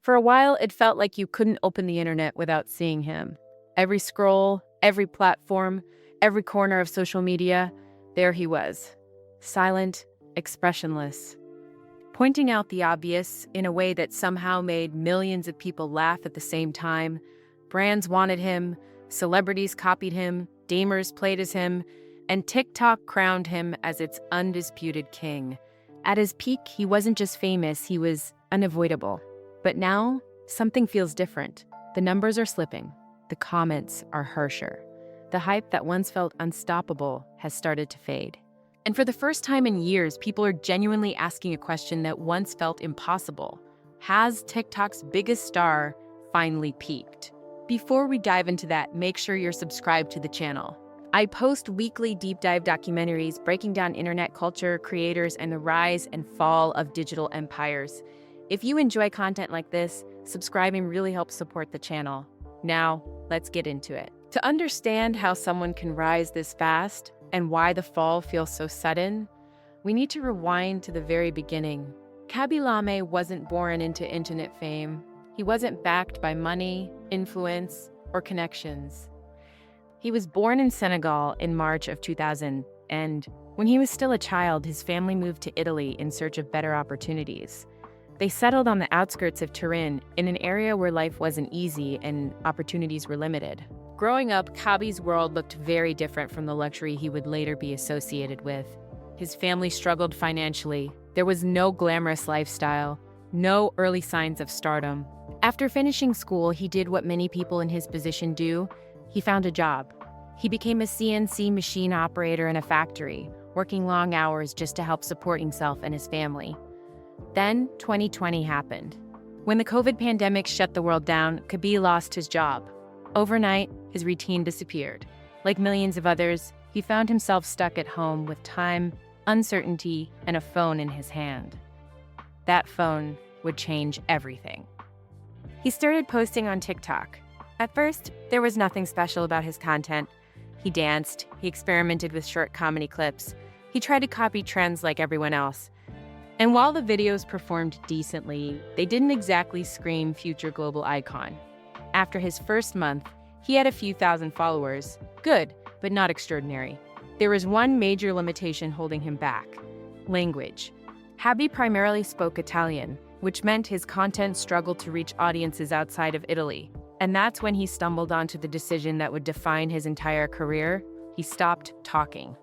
For a while, it felt like you couldn't open the internet without seeing him. Every scroll, every platform, every corner of social media, there he was. Silent, expressionless. Pointing out the obvious in a way that somehow made millions of people laugh at the same time. Brands wanted him, celebrities copied him, gamers played as him, and TikTok crowned him as its undisputed king. At his peak, he wasn't just famous, he was unavoidable. But now, something feels different. The numbers are slipping. The comments are harsher. The hype that once felt unstoppable has started to fade. And for the first time in years, people are genuinely asking a question that once felt impossible. Has TikTok's biggest star finally peaked? Before we dive into that, make sure you're subscribed to the channel. I post weekly deep dive documentaries breaking down internet culture, creators, and the rise and fall of digital empires. If you enjoy content like this, subscribing really helps support the channel. Now, let's get into it. To understand how someone can rise this fast and why the fall feels so sudden, we need to rewind to the very beginning. Khaby Lame wasn't born into internet fame. He wasn't backed by money, influence, or connections. He was born in Senegal in March of 2000, and when he was still a child, his family moved to Italy in search of better opportunities. They settled on the outskirts of Turin, in an area where life wasn't easy and opportunities were limited. Growing up, Khaby's world looked very different from the luxury he would later be associated with. His family struggled financially. There was no glamorous lifestyle, no early signs of stardom. After finishing school, he did what many people in his position do. He found a job. He became a CNC machine operator in a factory, working long hours just to help support himself and his family. Then 2020 happened. When the COVID pandemic shut the world down, Khaby lost his job. Overnight, his routine disappeared. Like millions of others, he found himself stuck at home with time, uncertainty, and a phone in his hand. That phone would change everything. He started posting on TikTok. At first, there was nothing special about his content. He danced, he experimented with short comedy clips, he tried to copy trends like everyone else. And while the videos performed decently, they didn't exactly scream future global icon. After his first month, he had a few thousand followers. Good, but not extraordinary. There was one major limitation holding him back: language. Khaby primarily spoke Italian, which meant his content struggled to reach audiences outside of Italy. And that's when he stumbled onto the decision that would define his entire career. He stopped talking.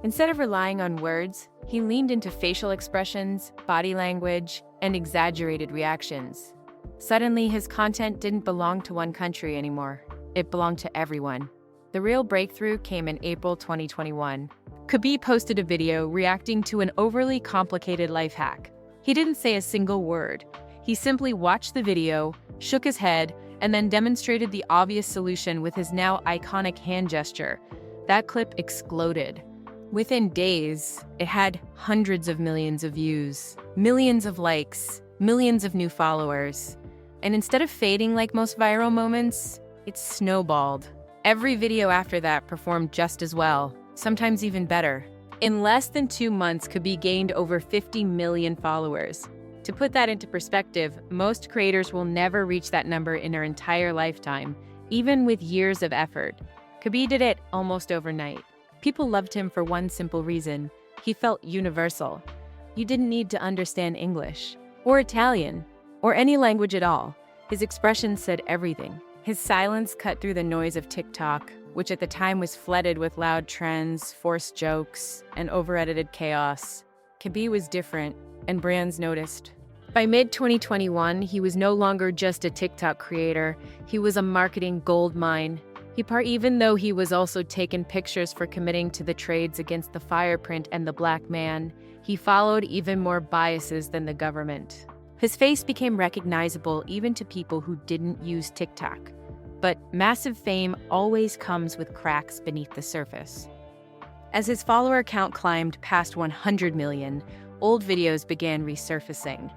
Instead of relying on words, he leaned into facial expressions, body language, and exaggerated reactions. Suddenly, his content didn't belong to one country anymore. It belonged to everyone. The real breakthrough came in April 2021. Khaby posted a video reacting to an overly complicated life hack. He didn't say a single word. He simply watched the video, shook his head, and then demonstrated the obvious solution with his now iconic hand gesture. That clip exploded. Within days, it had hundreds of millions of views, millions of likes, millions of new followers. And instead of fading like most viral moments, it snowballed. Every video after that performed just as well, sometimes even better. In less than 2 months, Khaby gained over 50 million followers. To put that into perspective, most creators will never reach that number in their entire lifetime, even with years of effort. Khaby did it almost overnight. People loved him for one simple reason: he felt universal. You didn't need to understand English, or Italian, or any language at all. His expressions said everything. His silence cut through the noise of TikTok, which at the time was flooded with loud trends, forced jokes, and over-edited chaos. Khaby was different, and brands noticed. By mid-2021, he was no longer just a TikTok creator. He was a marketing goldmine. Even though he was also taken pictures for committing to the trades against the fire print and the black man, he followed even more biases than the government. His face became recognizable even to people who didn't use TikTok. But massive fame always comes with cracks beneath the surface. As his follower count climbed past 100 million, old videos began resurfacing.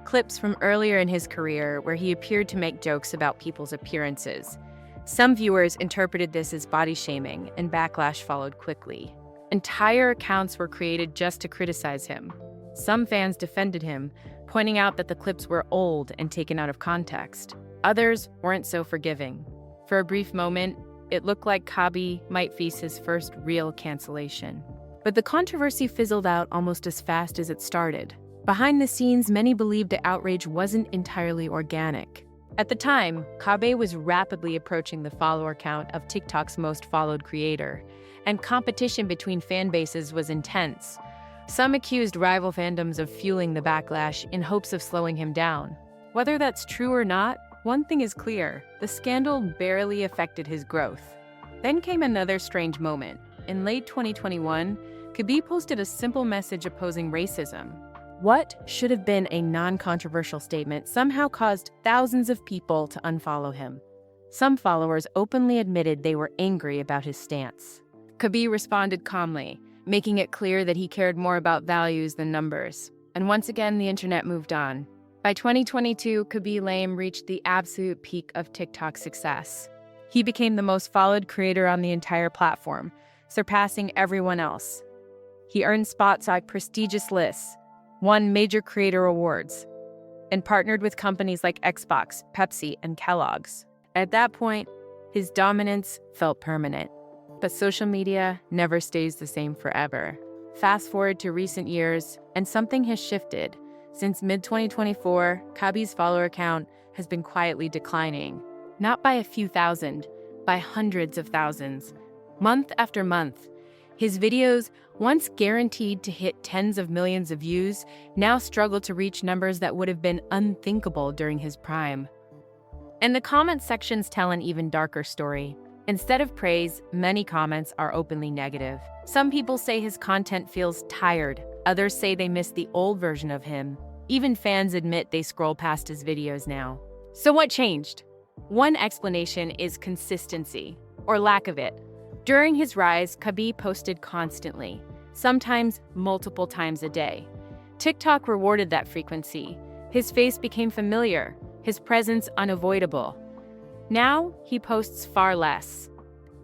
Clips from earlier in his career where he appeared to make jokes about people's appearances. Some viewers interpreted this as body shaming, and backlash followed quickly. Entire accounts were created just to criticize him. Some fans defended him, pointing out that the clips were old and taken out of context. Others weren't so forgiving. For a brief moment, it looked like Khaby might face his first real cancellation. But the controversy fizzled out almost as fast as it started. Behind the scenes, many believed the outrage wasn't entirely organic. At the time, Khaby was rapidly approaching the follower count of TikTok's most followed creator, and competition between fan bases was intense. Some accused rival fandoms of fueling the backlash in hopes of slowing him down. Whether that's true or not, one thing is clear: the scandal barely affected his growth. Then came another strange moment. In late 2021, Khaby posted a simple message opposing racism. What should have been a non-controversial statement somehow caused thousands of people to unfollow him. Some followers openly admitted they were angry about his stance. Khaby responded calmly, making it clear that he cared more about values than numbers. And once again, the internet moved on. By 2022, Khaby Lame reached the absolute peak of TikTok success. He became the most followed creator on the entire platform, surpassing everyone else. He earned spots on prestigious lists, won major creator awards, and partnered with companies like Xbox, Pepsi, and Kellogg's. At that point, his dominance felt permanent. But social media never stays the same forever. Fast forward to recent years, and something has shifted. Since mid-2024, Khaby's follower count has been quietly declining. Not by a few thousand, by hundreds of thousands. Month after month, his videos, once guaranteed to hit tens of millions of views, now struggle to reach numbers that would have been unthinkable during his prime. And the comment sections tell an even darker story. Instead of praise, many comments are openly negative. Some people say his content feels tired. Others say they miss the old version of him. Even fans admit they scroll past his videos now. So what changed? One explanation is consistency, or lack of it. During his rise, Khaby posted constantly, sometimes multiple times a day. TikTok rewarded that frequency. His face became familiar, his presence unavoidable. Now, he posts far less.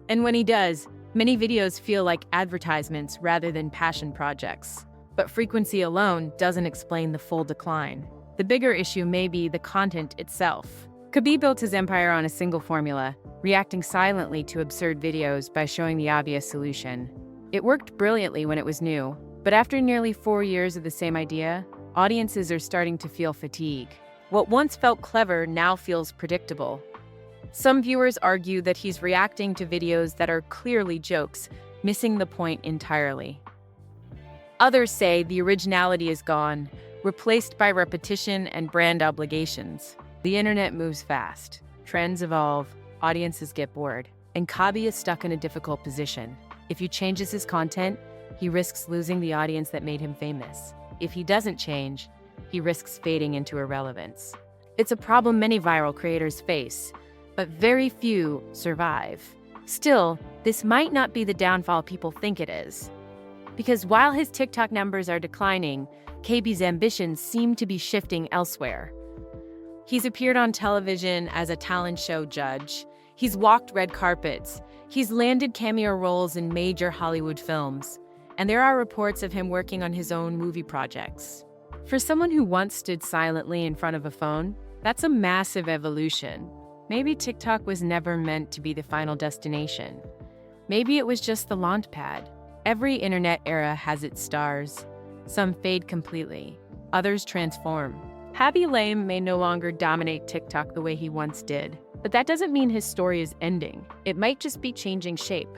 And when he does, many videos feel like advertisements rather than passion projects. But frequency alone doesn't explain the full decline. The bigger issue may be the content itself. Khaby built his empire on a single formula, reacting silently to absurd videos by showing the obvious solution. It worked brilliantly when it was new, but after nearly 4 years of the same idea, audiences are starting to feel fatigue. What once felt clever now feels predictable. Some viewers argue that he's reacting to videos that are clearly jokes, missing the point entirely. Others say the originality is gone, replaced by repetition and brand obligations. The internet moves fast. Trends evolve, audiences get bored, and Khaby is stuck in a difficult position. If he changes his content, he risks losing the audience that made him famous. If he doesn't change, he risks fading into irrelevance. It's a problem many viral creators face, but very few survive. Still, this might not be the downfall people think it is. Because while his TikTok numbers are declining, Khaby's ambitions seem to be shifting elsewhere. He's appeared on television as a talent show judge. He's walked red carpets. He's landed cameo roles in major Hollywood films. And there are reports of him working on his own movie projects. For someone who once stood silently in front of a phone, that's a massive evolution. Maybe TikTok was never meant to be the final destination. Maybe it was just the launch pad. Every internet era has its stars. Some fade completely. Others transform. Khaby Lame may no longer dominate TikTok the way he once did, but that doesn't mean his story is ending. It might just be changing shape.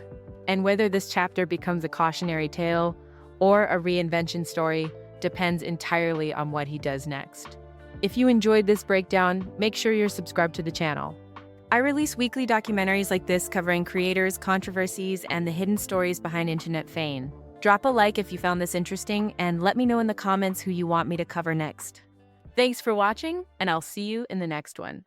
And whether this chapter becomes a cautionary tale or a reinvention story depends entirely on what he does next. If you enjoyed this breakdown, make sure you're subscribed to the channel. I release weekly documentaries like this covering creators, controversies, and the hidden stories behind internet fame. Drop a like if you found this interesting, and let me know in the comments who you want me to cover next. Thanks for watching, and I'll see you in the next one.